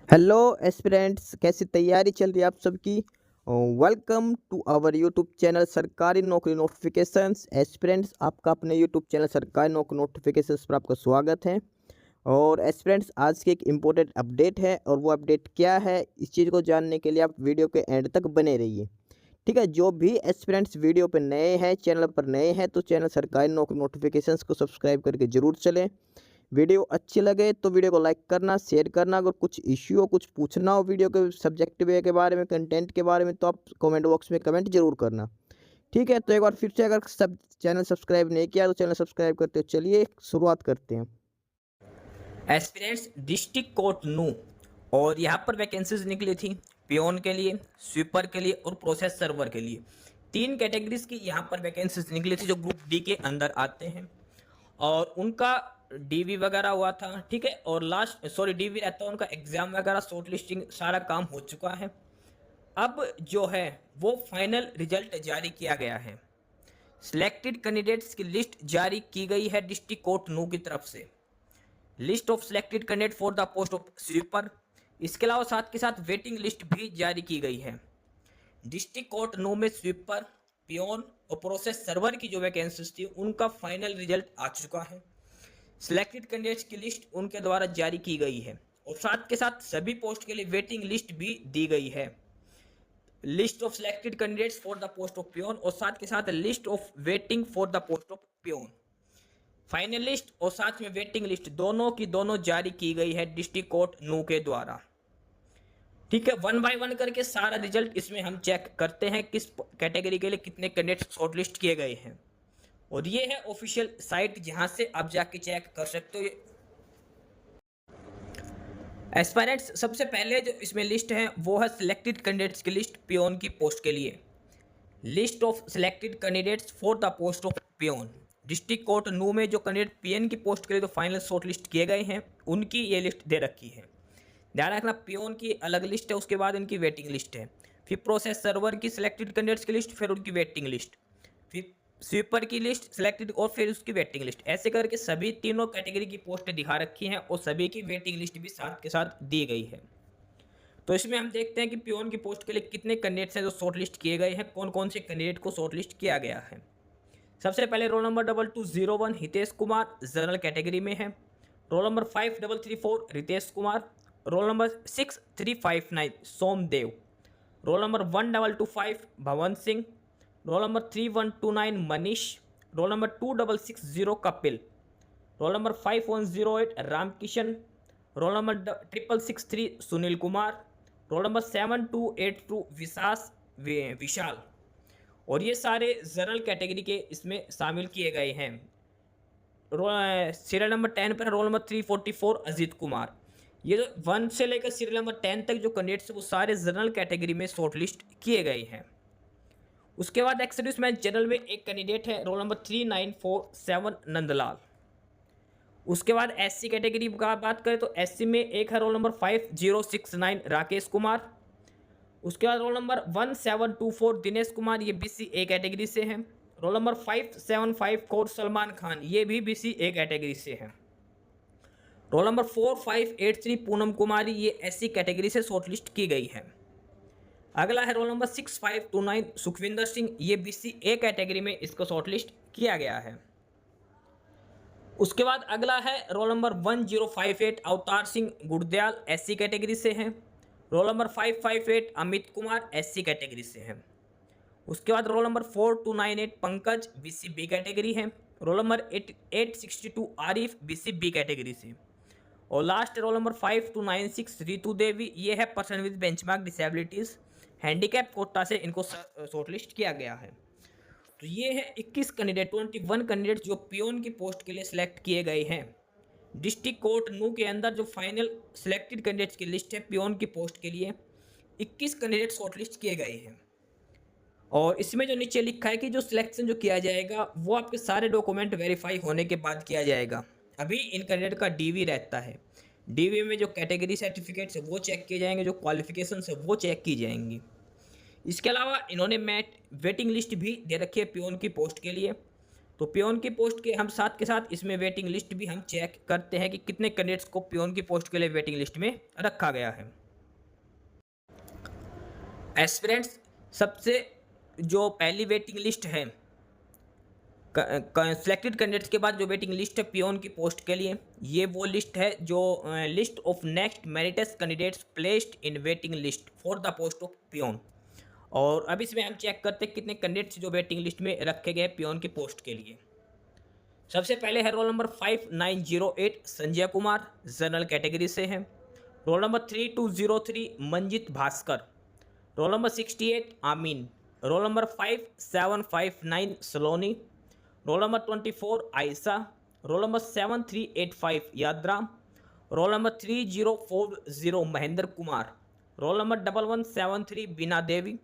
Hello aspirants, कैसी तैयारी चल रही है आप सबकी। Welcome to our YouTube channel सरकारी नौकरी नोटिफिकेशंस। एस्पिरेंट्स, आपका अपने यूट्यूब चैनल सरकारी नौकरी नोटिफिकेशंस पर आपका स्वागत है। और एस्पिरेंट्स, आज की एक इम्पोर्टेंट अपडेट है, और वो अपडेट क्या है, इस चीज़ को जानने के लिए आप वीडियो के एंड तक बने रहिए। ठीक है, जो भी एस्पिरेंट्स वीडियो पर नए हैं, चैनल पर नए हैं, तो चैनल सरकारी नौकरी नोटिफिकेशंस को सब्सक्राइब करके जरूर चलें। वीडियो अच्छी लगे तो वीडियो को लाइक करना, शेयर करना। अगर कुछ इश्यू हो, कुछ पूछना हो वीडियो के सब्जेक्ट वे के बारे में, कंटेंट के बारे में, तो आप कमेंट बॉक्स में कमेंट जरूर करना। ठीक है, तो एक बार फिर से, अगर सब चैनल सब्सक्राइब नहीं किया तो चैनल सब्सक्राइब करते हो। चलिए शुरुआत करते हैं। एस्पिरेंट्स डिस्ट्रिक्ट कोर्ट नू और यहाँ पर वैकेंसीज निकली थी पियोन के लिए, स्वीपर के लिए और प्रोसेस सर्वर के लिए। तीन कैटेगरीज की यहाँ पर वैकेंसीज निकली थी जो ग्रुप डी के अंदर आते हैं, और उनका डीवी वगैरह हुआ था। ठीक है, और डीवी रहता है उनका, एग्जाम वगैरह, शॉर्ट लिस्टिंग, सारा काम हो चुका है। अब जो है वो फाइनल रिजल्ट जारी किया गया है। सिलेक्टेड कैंडिडेट्स की लिस्ट जारी की गई है डिस्ट्रिक्ट कोर्ट नू की तरफ से। List of selected candidate for the post of sweeper. इसके अलावा साथ के साथ वेटिंग लिस्ट भी जारी की गई है। डिस्ट्रिक्ट कोर्ट नौ में स्वीपर, पियोन और प्रोसेस सर्वर की जो वैकेंसीज थी उनका फाइनल रिजल्ट आ चुका है। सिलेक्टेड कैंडिडेट्स की लिस्ट उनके द्वारा जारी की गई है, और साथ के साथ सभी पोस्ट के लिए वेटिंग लिस्ट भी दी गई है। List of selected candidates for the post of peon और साथ के साथ list of waiting for the post of peon. Final list और साथ में वेटिंग लिस्ट दोनों की दोनों जारी की गई है डिस्ट्रिक्ट कोर्ट नू के द्वारा। ठीक है, वन बाय वन करके सारा रिजल्ट इसमें हम चेक करते हैं किस कैटेगरी के लिए कितने कैंडिडेट शॉर्टलिस्ट किए गए हैं। और ये है ऑफिशियल साइट जहां से आप जाके चेक कर सकते हो। एस्पायरेंट्स, सबसे पहले जो इसमें लिस्ट है वो है सिलेक्टेड कैंडिडेट्स की लिस्ट पियोन की पोस्ट के लिए। List of selected candidates for the post of peon. District court Nuh में जो कैंडिडेट पीएन की पोस्ट के लिए जो फाइनल शॉर्ट लिस्ट किए गए हैं उनकी ये लिस्ट दे रखी है। ध्यान रखना, पियोन की अलग लिस्ट है, उसके बाद इनकी वेटिंग लिस्ट है। फिर प्रोसेस सर्वर की सिलेक्टेड कैंडिडेट्स की लिस्ट, फिर उनकी वेटिंग लिस्ट, फिर स्वीपर की लिस्ट सिलेक्टेड, और फिर उसकी वेटिंग लिस्ट। ऐसे करके सभी तीनों कैटेगरी की पोस्टें दिखा रखी हैं, और सभी की वेटिंग लिस्ट भी साथ के साथ दी गई है। तो इसमें हम देखते हैं कि पियोन की पोस्ट के लिए कितने कैंडिडेट्स हैं जो शॉर्ट लिस्ट किए गए हैं, कौन कौन से कैंडिडेट को शॉर्ट लिस्ट किया गया है। सबसे पहले roll number 2201 Hitesh Kumar general category में है। Roll number 5334 Ritesh Kumar. Roll number 6359 Somdev. Roll number 1225 Bhawan Singh. Roll number 3129 Manish. Roll number 2660 Kapil. Roll number 5108 Ramkishan. Roll number 6663 Sunil Kumar. Roll number 7282 Vishal. और ये सारे जनरल कैटेगरी के इसमें शामिल किए गए हैं। सीरियल नंबर 10 पर रोल नंबर 344 अजीत कुमार। ये जो 1 से लेकर सीरियल नंबर 10 तक जो कैंडिडेट्स वो सारे जनरल कैटेगरी में शॉर्टलिस्ट किए गए हैं। उसके बाद एक्स मैच जनरल में एक कैंडिडेट है, रोल नंबर 3947 नंदलाल। उसके बाद एससी कैटेगरी का बात करें तो एससी में एक है, रोल नंबर 5069 राकेश कुमार। उसके बाद रोल नंबर 1724 दिनेश कुमार, ये बीसी ए कैटेगरी से हैं। रोल नंबर 5754 सलमान खान, ये भी बीसी ए कैटेगरी से हैं। रोल नंबर 4583 पूनम कुमारी, ये एससी कैटेगरी से शॉर्टलिस्ट की गई है। अगला है रोल नंबर 6529 सुखविंदर सिंह, ये बीसी ए कैटेगरी में इसको शॉर्टलिस्ट किया गया है। उसके बाद अगला है roll number 1058 Avtar Singh गुड़दयाल, SC category से हैं। Roll number 558 Amit Kumar, SC category से हैं। उसके बाद roll number 4298 Pankaj, BC B category है। Roll number 862 Arif, BC B category से। और last roll number 5296 Ritu Devi, ये है person with benchmark disabilities, handicap quota से इनको शॉर्टलिस्ट किया गया है। तो ये है 21 कैंडिडेट, 21 कैंडिडेट जो पियोन की पोस्ट के लिए सिलेक्ट किए गए हैं। डिस्ट्रिक्ट कोर्ट नू के अंदर जो फाइनल सिलेक्टेड कैंडिडेट्स की लिस्ट है पियोन की पोस्ट के लिए, 21 कैंडिडेट शॉर्टलिस्ट किए गए हैं। और इसमें जो नीचे लिखा है कि जो सिलेक्शन जो किया जाएगा वो आपके सारे डॉक्यूमेंट वेरीफाई होने के बाद किया जाएगा। अभी इन कैंडिडेट का डीवी रहता है, डीवी में जो कैटेगरी सर्टिफिकेट्स है वो चेक किए जाएंगे, जो क्वालिफिकेशंस है वो चेक की जाएंगी। इसके अलावा इन्होंने वेटिंग लिस्ट भी दे रखी है पियोन की पोस्ट के लिए। तो पियोन की पोस्ट के हम साथ के साथ इसमें वेटिंग लिस्ट भी हम चेक करते हैं कि कितने कैंडिडेट्स को पियोन की पोस्ट के लिए वेटिंग लिस्ट में रखा गया है। एस्पिरेंट्स, सबसे जो पहली वेटिंग लिस्ट है सिलेक्टेड कैंडिडेट्स के बाद जो वेटिंग लिस्ट है पियोन की पोस्ट के लिए, ये वो लिस्ट है जो list of next merits candidates placed in waiting list for the post of peon. और अब इसमें हम चेक करते हैं कितने कैंडिडेट्स जो वेटिंग लिस्ट में रखे गए पियोन की पोस्ट के लिए। सबसे पहले है roll number 5908 Sanjay Kumar, general category से है। Roll number 3203 Manjit Bhaskar. Roll number 68 Amin. Roll number 5759 Saloni. Roll number 24 Ayesha. Roll number 7385 Yadram. Roll number 3040 Mahendra Kumar. Roll number 1173 Bina Devi.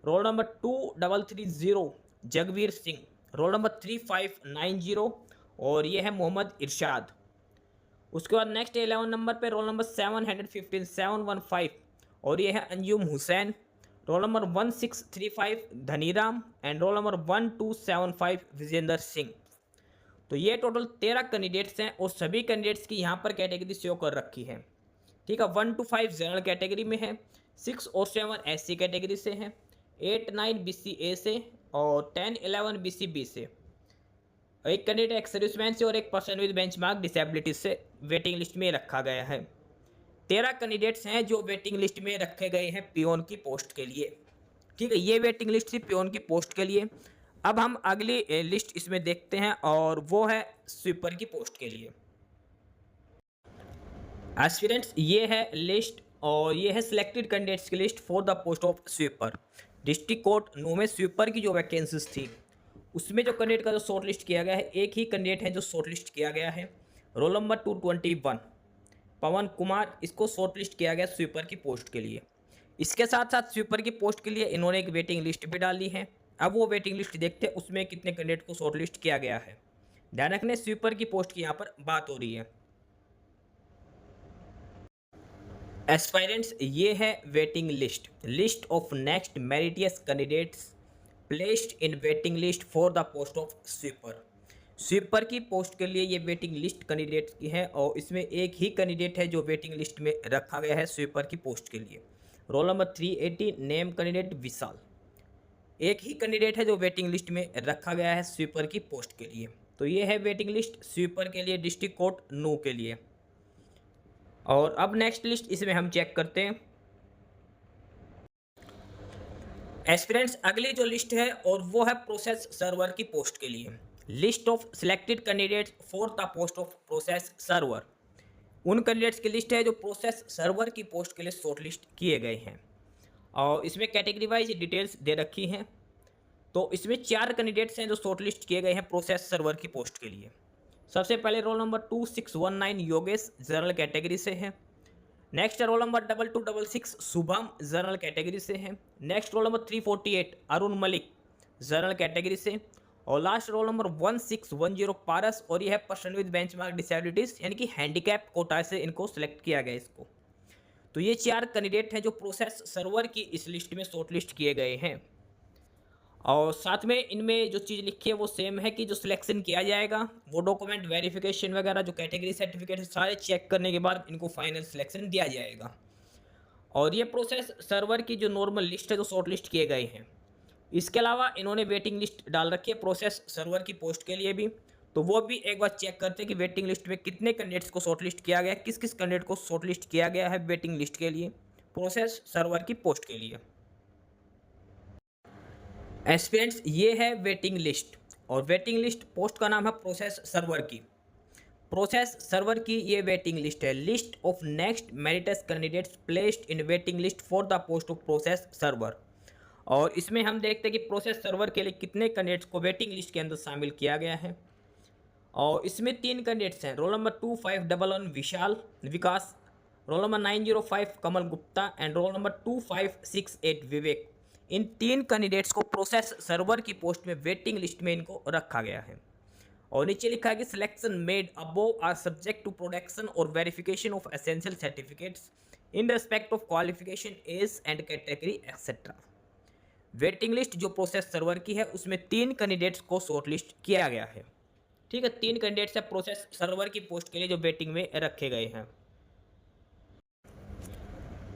Roll number 2330 Jagvir Singh. Roll number 3590 और ये है मोहम्मद इरशाद। उसके बाद नेक्स्ट 11 नंबर पे रोल नंबर 715 715 और ये है Anjum Hussain. Roll number 1635 Dhaniram and roll number 1275 Vijender Singh. तो ये टोटल 13 कैंडिडेट्स हैं और सभी कैंडिडेट्स की यहाँ पर कैटेगरी शो कर रखी है। ठीक है, 1 to 5 जनरल कैटेगरी में है, 6 और 7 SC कैटेगरी से हैं, 8 9 BC A से और 10 11 BC B से। एक कैंडिडेट एक सर्विसमैन से और एक पर्सन विद बेंचमार्क डिसेबिलिटी से वेटिंग लिस्ट में रखा गया है। 13 कैंडिडेट्स हैं जो वेटिंग लिस्ट में रखे गए हैं पियोन की पोस्ट के लिए। ठीक है, ये वेटिंग लिस्ट थी पियोन की पोस्ट के लिए। अब हम अगली लिस्ट इसमें देखते हैं और वो है स्वीपर की पोस्ट के लिए। एस्पिरेंट्स, ये है लिस्ट और ये है सिलेक्टेड कैंडिडेट्स की list for the post of sweeper. District court 9 में स्वीपर की जो वैकेंसीज थी उसमें जो कैंडिडेट का जो शॉर्ट लिस्ट किया गया है, एक ही कैंडिडेट है जो शॉर्ट लिस्ट किया गया है। रोल नंबर 221 पवन कुमार, इसको शॉर्ट लिस्ट किया गया स्वीपर की पोस्ट के लिए। इसके साथ साथ स्वीपर की पोस्ट के लिए इन्होंने एक वेटिंग लिस्ट भी डाली है। अब वो वेटिंग लिस्ट देखते हैं उसमें कितने कैंडिडेट को शॉर्ट लिस्ट किया गया है। ध्यान रखने स्वीपर की पोस्ट की यहाँ पर बात हो रही है। एस्पायरेंट्स, ये है waiting list, list of next meritorious candidates placed in waiting list for the post of sweeper. Sweeper की पोस्ट के लिए ये वेटिंग लिस्ट कैंडिडेट की है और इसमें एक ही कैंडिडेट है जो वेटिंग लिस्ट में रखा गया है स्वीपर की पोस्ट के लिए। रोल नंबर 380 नेम कैंडिडेट विशाल। एक ही कैंडिडेट है जो वेटिंग लिस्ट में रखा गया है स्वीपर की पोस्ट के लिए। तो ये है वेटिंग लिस्ट स्वीपर के लिए डिस्ट्रिक्ट कोर्ट 9 के लिए। और अब नेक्स्ट लिस्ट इसमें हम चेक करते हैं। एस्पिरेंट्स, अगली जो लिस्ट है और वो है प्रोसेस सर्वर की पोस्ट के लिए। List of selected candidates for the post of process server. उन कैंडिडेट्स की लिस्ट है जो प्रोसेस सर्वर की पोस्ट के लिए शॉर्ट लिस्ट किए गए हैं और इसमें कैटेगरी वाइज डिटेल्स दे रखी हैं। तो इसमें 4 कैंडिडेट्स हैं जो शॉर्ट लिस्ट किए गए हैं प्रोसेस सर्वर की पोस्ट के लिए। सबसे पहले roll number 2619 Yogesh, general category से है। Next roll number 2266 Shubham, general category से है। Next roll number 348 Arun Malik, general category से। और लास्ट रोल नंबर 1610 पारस और यह है पर्सन विद बेंचमार्क डिसेबिलिटीज यानी कि हैंडीकैप कोटा से इनको सिलेक्ट किया गया इसको। तो ये 4 कैंडिडेट हैं जो प्रोसेस सर्वर की इस लिस्ट में शॉर्ट लिस्ट किए गए हैं। और साथ में इनमें जो चीज़ लिखी है वो सेम है कि जो सिलेक्शन किया जाएगा वो डॉक्यूमेंट वेरिफिकेशन वगैरह जो कैटेगरी सर्टिफिकेट सारे चेक करने के बाद इनको फाइनल सिलेक्शन दिया जाएगा। और ये प्रोसेस सर्वर की जो नॉर्मल लिस्ट है जो शॉर्ट लिस्ट किए गए हैं। इसके अलावा इन्होंने वेटिंग लिस्ट डाल रखी है प्रोसेस सर्वर की पोस्ट के लिए भी। तो वो भी एक बार चेक करते हैं कि वेटिंग लिस्ट में कितने कैंडिडेट्स को शॉर्ट लिस्ट किया गया है, किस किस कैंडिडेट को शॉर्ट लिस्ट किया गया है वेटिंग लिस्ट के लिए प्रोसेस सर्वर की पोस्ट के लिए। एस्पिरेंट्स, ये है वेटिंग लिस्ट और वेटिंग लिस्ट पोस्ट का नाम है प्रोसेस सर्वर की। प्रोसेस सर्वर की ये वेटिंग लिस्ट है, list of next merits candidates placed in waiting list for the post of process server. और इसमें हम देखते हैं कि प्रोसेस सर्वर के लिए कितने कैंडिडेट्स को वेटिंग लिस्ट के अंदर शामिल किया गया है। और इसमें 3 कैंडिडेट्स हैं, roll number 2511 Vishal Vikas, roll number 905 Kamal Gupta and roll number 2568 Vivek. In 3 candidates को प्रोसेस सर्वर की पोस्ट में वेटिंग लिस्ट में इनको रखा गया है। और नीचे लिखा है कि selection made above are subject to production और verification of essential certificates in respect of qualification age and category etcetera. Waiting list जो प्रोसेस सर्वर की है उसमें 3 कैंडिडेट्स को शॉर्टलिस्ट किया गया है। ठीक है, 3 कैंडिडेट्स है प्रोसेस सर्वर की पोस्ट के लिए जो वेटिंग में रखे गए हैं।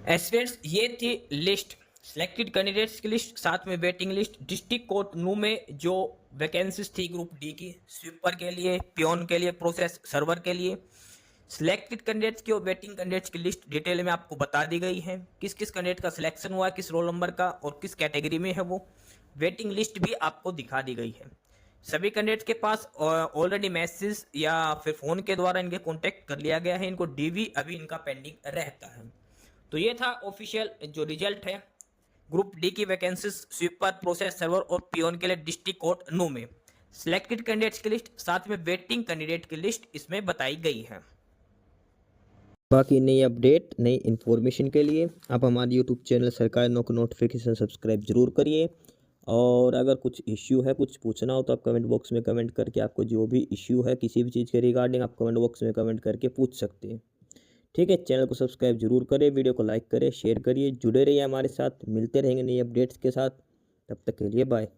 एस्पिरेंट्स ये थी लिस्ट, सिलेक्टेड कैंडिडेट्स की लिस्ट, साथ में waiting list. District court Nuh में जो वैकेंसीज थी ग्रुप डी की, स्वीपर के लिए, पियोन के लिए, प्रोसेस सर्वर के लिए, सिलेक्टेड कैंडिडेट्स की और वेटिंग कैंडिडेट्स की लिस्ट डिटेल में आपको बता दी गई है। किस किस कैंडिडेट का सिलेक्शन हुआ है, किस रोल नंबर का और किस कैटेगरी में है वो। वेटिंग लिस्ट भी आपको दिखा दी गई है। सभी कैंडिडेट्स के पास ऑलरेडी मैसेज या फिर फ़ोन के द्वारा इनके कॉन्टैक्ट कर लिया गया है। इनको डीवी अभी इनका पेंडिंग रहता है। तो ये था ऑफिशियल जो रिजल्ट है ग्रुप डी की वैकेंसीज स्वीपर, प्रोसेस सर्वर और पियोन के लिए डिस्ट्रिक्ट कोर्ट नू में। सिलेक्टेड कैंडिडेट्स की लिस्ट साथ में वेटिंग कैंडिडेट की लिस्ट इसमें बताई गई है। बाकी नई अपडेट, नई इन्फॉर्मेशन के लिए आप हमारे यूट्यूब चैनल सरकारी नौकरी नोटिफिकेशन सब्सक्राइब जरूर करिए। और अगर कुछ इश्यू है, कुछ पूछना हो तो आप कमेंट बॉक्स में कमेंट करके आपको जो भी इश्यू है किसी भी चीज़ के रिगार्डिंग आप कमेंट बॉक्स में कमेंट करके पूछ सकते हैं। ठीक है, चैनल को सब्सक्राइब जरूर करें, वीडियो को लाइक करें, शेयर करिए, जुड़े रहिए हमारे साथ। मिलते रहेंगे नई अपडेट्स के साथ, तब तक के लिए बाय।